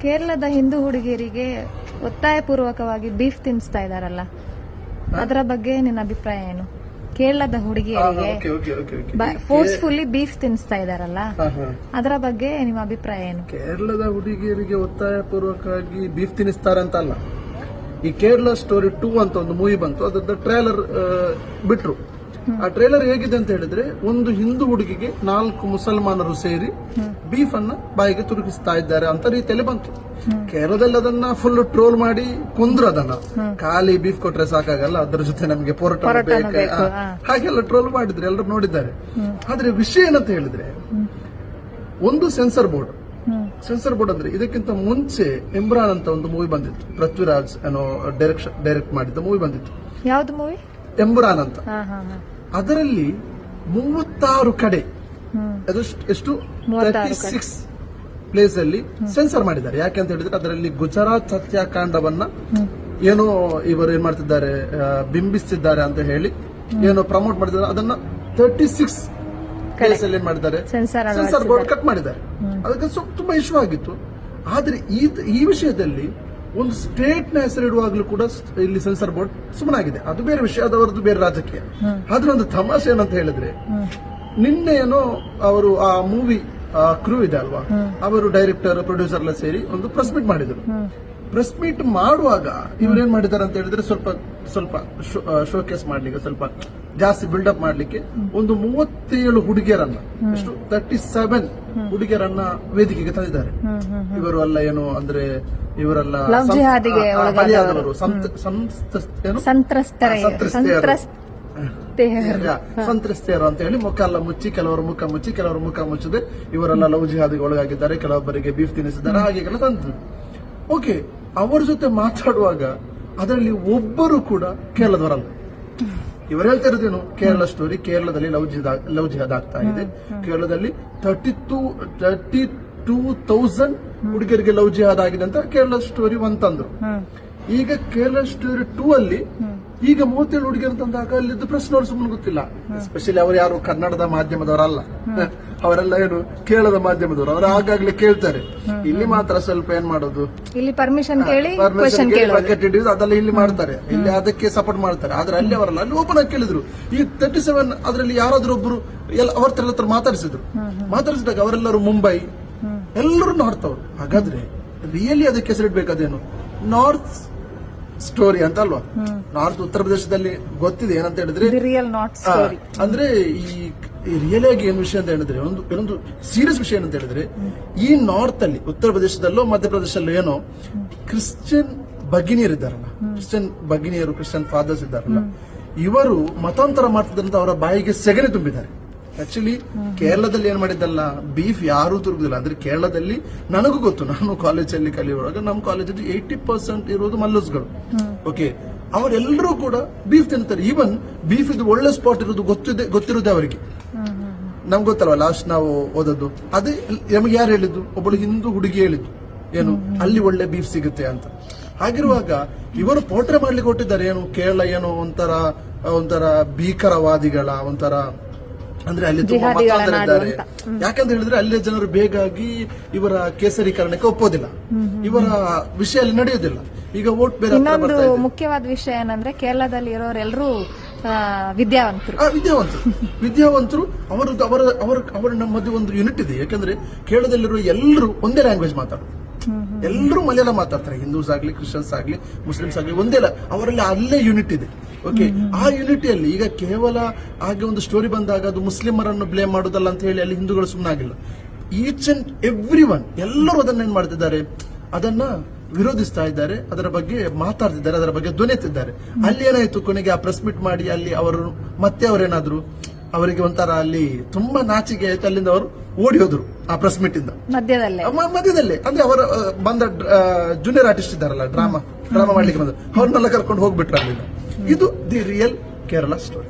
ಕೇರಳದ ಹಿಂದೂ ಹುಡುಗಿಯರಿಗೆ ಒತ್ತಾಯಪೂರ್ವಕವಾಗಿ ಬೀಫ್ ತಿನ್ನಿಸ್ತಾ ಇದಾರಲ್ಲ, ಅದರ ಬಗ್ಗೆ ನಿನ್ನ ಅಭಿಪ್ರಾಯ ಏನು? ಕೇರಳದ ಹುಡುಗಿಯರಿಗೆ ಫೋರ್ಸ್ಫುಲ್ಲಿ ಬೀಫ್ ತಿನ್ನಿಸ್ತಾ ಇದಾರಲ್ಲ, ಅದರ ಬಗ್ಗೆ ನಿಮ್ಮ ಅಭಿಪ್ರಾಯ ಏನು? ಕೇರಳದ ಹುಡುಗಿಯರಿಗೆ ಒತ್ತಾಯಪೂರ್ವಕವಾಗಿ ಬೀಫ್ ತಿನ್ನಿಸ್ತಾರೆ ಅಂತ ಅಲ್ಲ. ಈ ಕೇರಳ ಸ್ಟೋರಿ 2 ಅಂತ ಒಂದು ಮೂವಿ ಬಂತು, ಅದರ ಟ್ರೇಲರ್ ಬಿಟ್ರು. ಆ ಟ್ರೇಲರ್ ಹೇಗಿದೆ ಅಂತ ಹೇಳಿದ್ರೆ, ಒಂದು ಹಿಂದೂ ಹುಡುಗಿಗೆ 4 ಮುಸಲ್ಮಾನರು ಸೇರಿ ಬೀಫ್ ಅನ್ನ ಬಾಯಿಗೆ ತುರುಕಿಸ್ತಾ ಇದ್ದಾರೆ ಅಂತ ರೀತಿಯಲ್ಲಿ ಬಂತು. ಕೇರಳದಲ್ಲಿ ಅದನ್ನ ಫುಲ್ ಟ್ರೋಲ್ ಮಾಡಿ ಕೊಂದ್ರು. ಅದನ್ನ ಖಾಲಿ ಬೀಫ್ ಕೊಟ್ರೆ ಸಾಕಾಗಲ್ಲ, ಅದರ ಜೊತೆ ನಮಗೆ ಪೊರೋಟ ಬೇಕು, ಹಾಗೆಲ್ಲ ಟ್ರೋಲ್ ಮಾಡಿದ್ರೆ ಎಲ್ಲರೂ ನೋಡಿದ್ದಾರೆ. ಆದ್ರೆ ವಿಷಯ ಏನಂತ ಹೇಳಿದ್ರೆ, ಒಂದು ಸೆನ್ಸರ್ ಬೋರ್ಡ್ ಅಂದ್ರೆ ಇದಕ್ಕಿಂತ ಮುಂಚೆ ಇಮ್ರಾನ್ ಅಂತ ಒಂದು ಮೂವಿ ಬಂದಿತ್ತು, ಪೃಥ್ವಿರಾಜ್ ಏನೋ ಡೈರೆಕ್ಟ್ ಮಾಡಿದ್ದ ಮೂವಿ ಬಂದಿತ್ತು. ಯಾವ್ದು ಮೂವಿ? ಇಮ್ರಾನ್ ಅಂತ. ಅದರಲ್ಲಿ 36 ಕಡೆ, ಅದು ಎಷ್ಟು 36 ಪ್ಲೇಸ್ ಅಲ್ಲಿ ಸೆನ್ಸರ್ ಮಾಡಿದ್ದಾರೆ. ಯಾಕೆ ಅಂತ ಹೇಳಿದ್ರೆ, ಅದರಲ್ಲಿ ಗುಜರಾತ್ ಹತ್ಯಾಕಾಂಡವನ್ನ ಏನೋ ಇವರು ಏನ್ ಮಾಡ್ತಿದ್ದಾರೆ, ಬಿಂಬಿಸ್ತಿದ್ದಾರೆ ಅಂತ ಹೇಳಿ ಏನೋ ಪ್ರಮೋಟ್ ಮಾಡಿದ್ದಾರೆ. ಅದನ್ನ 36 ಪ್ಲೇಸ್ ಅಲ್ಲಿ ಏನ್ ಮಾಡಿದ್ದಾರೆ, ಸೆನ್ಸರ್ ಬೋರ್ಡ್ ಕಟ್ ಮಾಡಿದ್ದಾರೆ. ಅದಕ್ಕೆ ತುಂಬಾ ಇಶ್ಯೂ ಆಗಿತ್ತು. ಆದ್ರೆ ಈ ವಿಷಯದಲ್ಲಿ ಒಂದು ಸ್ಟೇಟ್ ನ ಹೆಸರಿಡುವಾಗಲೂ ಕೂಡ ಇಲ್ಲಿ ಸೆನ್ಸರ್ ಬೋರ್ಡ್ ಸುಮ್ಮನಾಗಿದೆ. ಅದು ಬೇರೆ ವಿಷಯ, ಅದವರದ್ದು ಬೇರೆ ರಾಜಕೀಯ. ಆದ್ರೆ ಒಂದು ತಮಾಷೆ ಏನಂತ ಹೇಳಿದ್ರೆ, ನಿನ್ನೆ ಏನೋ ಅವರು ಆ ಮೂವಿ ಕ್ರೂ ಇದೆ ಅಲ್ವಾ, ಅವರು ಡೈರೆಕ್ಟರ್ ಪ್ರೊಡ್ಯೂಸರ್ ಎಲ್ಲ ಸೇರಿ ಒಂದು ಪ್ರೆಸ್ ಮೀಟ್ ಮಾಡಿದ್ರು. ಪ್ರೆಸ್ ಮೀಟ್ ಮಾಡುವಾಗ ಇವ್ರು ಏನ್ ಮಾಡಿದ್ದಾರೆ ಅಂತ ಹೇಳಿದ್ರೆ, ಸ್ವಲ್ಪ ಶೋಕೇಸ್ ಮಾಡ್ಲಿಕ್ಕೆ, ಸ್ವಲ್ಪ ಜಾಸ್ತಿ ಬಿಲ್ಡಪ್ ಮಾಡ್ಲಿಕ್ಕೆ ಒಂದು 37 ಹುಡುಗಿಯರನ್ನ, ಎಷ್ಟು 37 ಹುಡುಗಿಯರನ್ನ ವೇದಿಕೆಗೆ ತಂದಿದ್ದಾರೆ. ಇವರು ಅಲ್ಲ ಏನು ಅಂದ್ರೆ, ಇವರೆಲ್ಲ ಬಲಿಯಾದವರು, ಸಂತ್ರಸ್ತೆಯರು ಅಂತ ಹೇಳಿ ಮುಖ ಎಲ್ಲ ಮುಚ್ಚಿ, ಕೆಲವರು ಮುಖ ಮುಚ್ಚಿ, ಕೆಲವರು ಮುಖ ಮುಚ್ಚದೆ ಇವರೆಲ್ಲ ಲವ್ ಜಿಹಾದಿಗೆ ಒಳಗಾಗಿದ್ದಾರೆ, ಕೆಲವೊಬ್ಬರಿಗೆ ಬೀಫ್ ತಿನ್ನಿಸಿದ್ದಾರೆ, ಹಾಗೆಲ್ಲ ತಂದ್ರು. ಓಕೆ, ಅವರ ಜೊತೆ ಮಾತಾಡುವಾಗ ಅದರಲ್ಲಿ ಒಬ್ಬರು ಕೂಡ ಕೇರಳದವರಲ್ಲ. ಇವರು ಹೇಳ್ತಾ ಇರೋದೇನು, ಕೇರಳ ಸ್ಟೋರಿ, ಕೇರಳದಲ್ಲಿ ಲವ್ ಜಿಹಾದ್ ಆಗ್ತಾ ಇದೆ, ಕೇರಳದಲ್ಲಿ 32,000 ಹುಡುಗಿಯರಿಗೆ ಲವ್ ಜಿಹಾದ್ ಆಗಿದೆ ಅಂತ ಕೇರಳ ಸ್ಟೋರಿ 1 ತಂದ್ರು. ಈಗ ಕೇರಳ ಸ್ಟೋರಿ 2 ಅಲ್ಲಿ ಈಗ 37 ಹುಡುಗಿಯರು ತಂದಾಗ ಅಲ್ಲಿದ್ದು ಪ್ರಶ್ನವ್ರು ಸುಮ್ಮನೆ ಗೊತ್ತಿಲ್ಲ. ಎಸ್ಪೆಷಲಿ ಅವರು ಯಾರು ಕನ್ನಡದ ಮಾಧ್ಯಮದವರಲ್ಲ, ಅವರೆಲ್ಲ ಏನು ಕೇರಳದ ಮಾಧ್ಯಮದವರು, ಅವರು ಆಗಾಗ್ಲೇ ಕೇಳ್ತಾರೆ. ಇಲ್ಲಿ ಮಾತ್ರ ಸ್ವಲ್ಪ ಏನ್ ಮಾಡೋದು, ಇಲ್ಲಿ ಪರ್ಮಿಷನ್ ಕೇಳಿ ಬಕೆಟ್ ಹಿಡಿಯುದು, ಅದೆಲ್ಲ ಇಲ್ಲಿ ಮಾಡ್ತಾರೆ, ಇಲ್ಲಿ ಅದಕ್ಕೆ ಸಪೋರ್ಟ್ ಮಾಡ್ತಾರೆ. ಆದ್ರೆ ಅಲ್ಲಿ ಅವರಲ್ಲ, ಅಲ್ಲಿ ಓಪನ್ ಆಗಿ ಕೇಳಿದ್ರು. ಈ 37 ಅದರಲ್ಲಿ ಯಾರಾದ್ರೂ ಒಬ್ರು ಅವ್ರ ಹತ್ರ ಮಾತಾಡಿಸಿದಾಗ ಅವರೆಲ್ಲರೂ ಮುಂಬೈ, ಎಲ್ಲರೂ ನಾರ್ತ್ ಅವರು. ಹಾಗಾದ್ರೆ ರಿಯಲಿ ಅದಕ್ಕೆ ಹೆಸರಿಡ್ಬೇಕಾದೇನು, ನಾರ್ತ್ ಸ್ಟೋರಿ ಅಂತ ಅಲ್ವಾ? ನಾರ್ತ್ ಉತ್ತರ ಪ್ರದೇಶದಲ್ಲಿ ಗೊತ್ತಿದೆ ಏನಂತ ಹೇಳಿದ್ರೆ, ಅಂದ್ರೆ ಈ ರಿಯಲ್ ಆಗಿ ಏನ್ ವಿಷಯ ಅಂತ ಹೇಳಿದ್ರೆ, ಇನ್ನೊಂದು ಸೀರಿಯಸ್ ವಿಷಯ ಏನಂತ ಹೇಳಿದ್ರೆ, ಈ ನಾರ್ತ್ ಅಲ್ಲಿ ಉತ್ತರ ಪ್ರದೇಶದಲ್ಲೋ ಮಧ್ಯಪ್ರದೇಶದಲ್ಲೋ ಏನೋ ಕ್ರಿಶ್ಚಿಯನ್ ಭಗಿನಿಯರಿದ್ದಾರಲ್ಲ, ಕ್ರಿಶ್ಚಿಯನ್ ಫಾದರ್ಸ್ ಇದ್ದಾರಲ್ಲ, ಇವರು ಮತಾಂತರ ಮಾಡ್ತಿದ್ದಂತ ಅವರ ಬಾಯಿಗೆ ಸೆಗಣಿ ತುಂಬಿದ್ದಾರೆ. ಆಕ್ಚುಲಿ ಕೇರಳದಲ್ಲಿ ಏನ್ ಮಾಡಿದ್ದಲ್ಲ, ಬೀಫ್ ಯಾರೂ ತುರುಗುದಿಲ್ಲ. ಅಂದ್ರೆ ಕೇರಳದಲ್ಲಿ ನನಗೂ ಗೊತ್ತು, ನಾನು ಕಾಲೇಜಲ್ಲಿ ಕಲಿಯುವಾಗ ನಮ್ಮ ಕಾಲೇಜಲ್ಲಿ 80% ಇರೋದು ಮಲ್ಲೂಸ್ಗಳು. ಓಕೆ, ಅವರೆಲ್ಲರೂ ಕೂಡ ಬೀಫ್ ತಿಂತಾರೆ. ಈವನ್ ಬೀಫ್ ಇದು ಒಳ್ಳೆ ಸ್ಪಾಟ್ ಇರೋದು ಗೊತ್ತಿರೋದೇ ಅವರಿಗೆ. ನಮ್ಗೆ ಗೊತ್ತಲ್ವ, ಲಾಸ್ಟ್ ನಾವು ಓದೋದು ಅದೇ. ನಮಗೆ ಯಾರು ಹೇಳಿದ್ದು? ಒಬ್ಬಳು ಹಿಂದೂ ಹುಡುಗಿ ಹೇಳಿದ್ದು, ಏನು ಅಲ್ಲಿ ಒಳ್ಳೆ ಬೀಫ್ ಸಿಗುತ್ತೆ ಅಂತ. ಹಾಗಿರುವಾಗ ಇವರು ಪೋಟ್ರೆ ಮಾಡ್ಲಿಕ್ಕೆ ಕೊಟ್ಟಿದ್ದಾರೆ, ಏನು ಕೇರಳ ಏನು ಒಂಥರ ಭೀಕರವಾದಿಗಳ ಒಂಥರ, ಅಂದ್ರೆ ಅಲ್ಲಿ ತುಂಬಾ ಮತಾಂತರ ಇದ್ದಾರೆ. ಯಾಕಂತ ಹೇಳಿದ್ರೆ ಅಲ್ಲಿ ಜನರು ಬೇಗಾಗಿ ಇವರ ಕೇಸರೀಕರಣಕ್ಕೆ ಒಪ್ಪೋದಿಲ್ಲ, ಇವರ ವಿಷಯ ಅಲ್ಲಿ ನಡೆಯೋದಿಲ್ಲ. ಈಗ ವೋಟ್ ಬೇರೆ. ಇನ್ನೊಂದು ಮುಖ್ಯವಾದ ವಿಷಯ ಏನಂದ್ರೆ, ಕೇರಳದಲ್ಲಿ ಇರೋರೆಲ್ಲರೂ ವಿದ್ಯಾವಂತರು. ಅವರ ನಮ್ಮ ಮಧ್ಯೆ ಒಂದು ಯೂನಿಟ್ ಇದೆ. ಯಾಕಂದ್ರೆ ಕೇರಳದಲ್ಲಿರುವ ಎಲ್ಲರೂ ಒಂದೇ ಲ್ಯಾಂಗ್ವೇಜ್ ಮಾತಾಡೋದು, ಎಲ್ಲರೂ ಮಲಯಾಳ ಮಾತಾಡ್ತಾರೆ. ಹಿಂದೂಸ್ ಆಗ್ಲಿ, ಕ್ರಿಶ್ಚಿಯನ್ಸ್ ಆಗ್ಲಿ, ಮುಸ್ಲಿಮ್ಸ್ ಆಗ್ಲಿ, ಒಂದೇ ಅವರಲ್ಲಿ ಅಲ್ಲೇ ಯೂನಿಟ್ ಇದೆ. ಓಕೆ, ಆ ಯೂನಿಟಿಯಲ್ಲಿ ಈಗ ಕೇವಲ ಹಾಗೆ ಒಂದು ಸ್ಟೋರಿ ಬಂದಾಗ ಅದು ಮುಸ್ಲಿಮರನ್ನು ಬ್ಲೇಮ್ ಮಾಡೋದಲ್ಲ ಅಂತ ಹೇಳಿ ಅಲ್ಲಿ ಹಿಂದೂಗಳು ಸುಮ್ಮನಾಗಿಲ್ಲ. ಈಚ್ ಅಂಡ್ ಎವ್ರಿ ಒನ್ ಎಲ್ಲರೂ ಅದನ್ನ ಏನ್ ಮಾಡ್ತಿದ್ದಾರೆ, ಅದನ್ನ ವಿರೋಧಿಸ್ತಾ ಇದ್ದಾರೆ, ಅದರ ಬಗ್ಗೆ ಮಾತಾಡ್ತಿದ್ದಾರೆ, ಅದರ ಬಗ್ಗೆ ಧ್ವನಿ ಎತ್ತಿದ್ದಾರೆ. ಅಲ್ಲಿ ಏನಾಯ್ತು, ಕೊನೆಗೆ ಆ ಪ್ರೆಸ್ ಮೀಟ್ ಮಾಡಿ ಅಲ್ಲಿ ಅವರೇನಾದ್ರು ಅವರಿಗೆ ಒಂಥರ ಅಲ್ಲಿ ತುಂಬಾ ನಾಚಿಕೆ ಆಯ್ತು. ಅಲ್ಲಿಂದ ಅವರು ಓಡಿ ಹೋದ್ರು ಆ ಪ್ರೆಸ್ ಮೀಟ್ ಇಂದ ಮಧ್ಯದಲ್ಲೇ. ಅಂದ್ರೆ ಅವರ ಬಂದ ಜೂನಿಯರ್ ಆರ್ಟಿಸ್ಟ್ ಇದ್ದಾರಲ್ಲ, ಡ್ರಾಮಾ ಮಾಡ್ಲಿಕ್ಕೆ ಬಂದ, ಅವ್ರನ್ನೆಲ್ಲ ಕರ್ಕೊಂಡು ಹೋಗ್ಬಿಟ್ರು ಅಲ್ಲಿಂದ. ಇದು ದಿ ರಿಯಲ್ ಕೇರಳ ಸ್ಟೋರಿ.